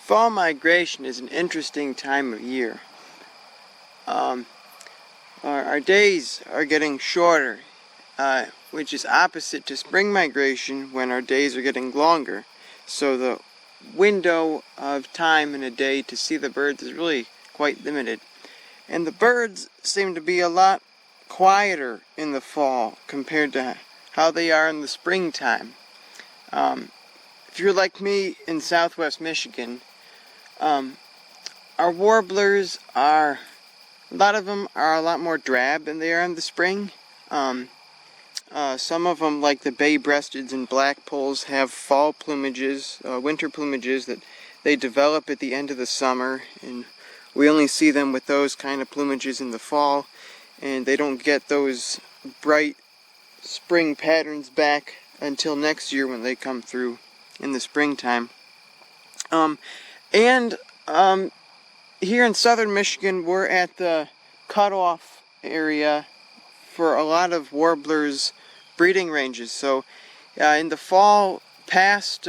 Fall migration is an interesting time of year. Our days are getting shorter, which is opposite to spring migration when our days are getting longer. So the window of time in a day to see the birds is really quite limited. And the birds seem to be a lot quieter in the fall compared to how they are in the springtime. If you're like me in southwest Michigan, our warblers a lot of them are a lot more drab than they are in the spring. Some of them, like the bay-breasteds and blackpolls, have fall plumages, winter plumages that they develop at the end of the summer, and we only see them with those kind of plumages in the fall, and they don't get those bright spring patterns back until next year when they come through in the springtime. Here in southern Michigan, we're at the cutoff area for a lot of warblers' breeding ranges. So in the fall, past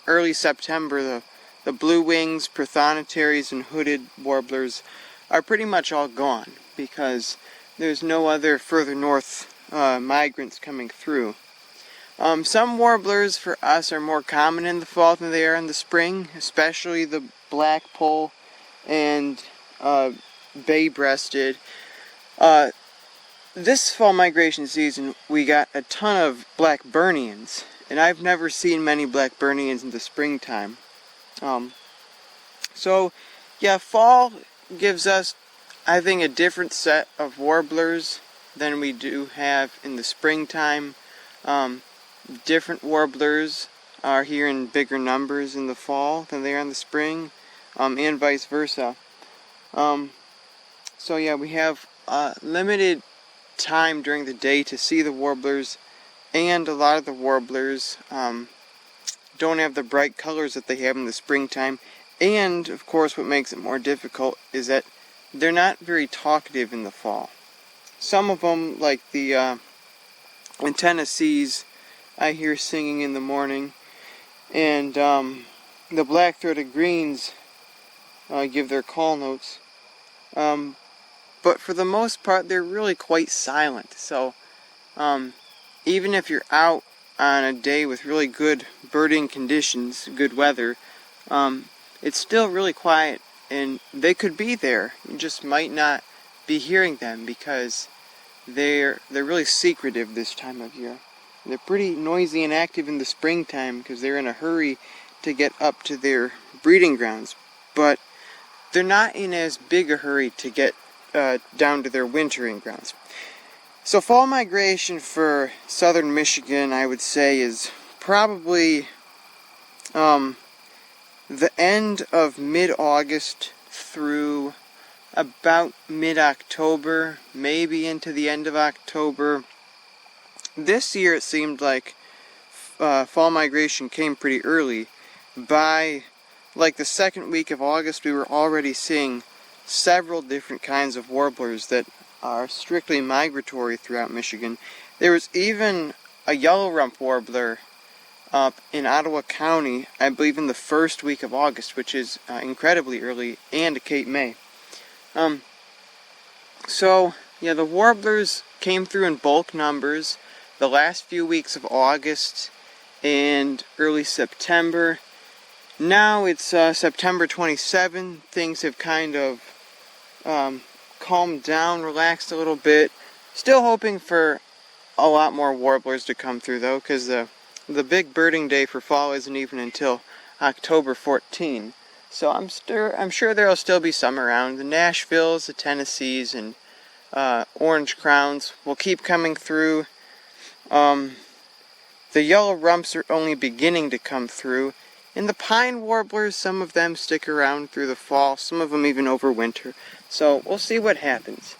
early September, the blue wings, prothonotary, and hooded warblers are pretty much all gone because there's no other further north migrants coming through. Some warblers for us are more common in the fall than they are in the spring, especially the blackpoll and bay-breasted. This fall migration season we got a ton of Blackburnians, and I've never seen many Blackburnians in the springtime. So yeah, fall gives us, I think, a different set of warblers than we do have in the springtime. Different warblers are here in bigger numbers in the fall than they are in the spring, and vice versa. So yeah, we have limited time during the day to see the warblers, and a lot of the warblers don't have the bright colors that they have in the springtime. And of course, what makes it more difficult is that they're not very talkative in the fall. Some of them, like the Tennessees, I hear singing in the morning, and the black-throated greens give their call notes. But for the most part, they're really quite silent. So even if you're out on a day with really good birding conditions, good weather, it's still really quiet, and they could be there. You just might not be hearing them because they're really secretive this time of year. They're pretty noisy and active in the springtime because they're in a hurry to get up to their breeding grounds, but they're not in as big a hurry to get down to their wintering grounds. So fall migration for southern Michigan, I would say, is probably the end of mid-August through about mid-October, maybe into the end of October. This year it seemed like fall migration came pretty early. By like the second week of August, we were already seeing several different kinds of warblers that are strictly migratory throughout Michigan. There was even a yellow rump warbler up in Ottawa County, I believe in the first week of August, which is incredibly early, and Cape May. So yeah, the warblers came through in bulk numbers the last few weeks of August and early September. Now it's September 27. Things have kind of calmed down, relaxed a little bit. Still hoping for a lot more warblers to come through though, because the big birding day for fall isn't even until October 14. So I'm sure there'll still be some around. The Nashvilles, the Tennessees, and orange crowns will keep coming through. The yellow rumps are only beginning to come through. And the pine warblers, some of them stick around through the fall, some of them even overwinter. So we'll see what happens.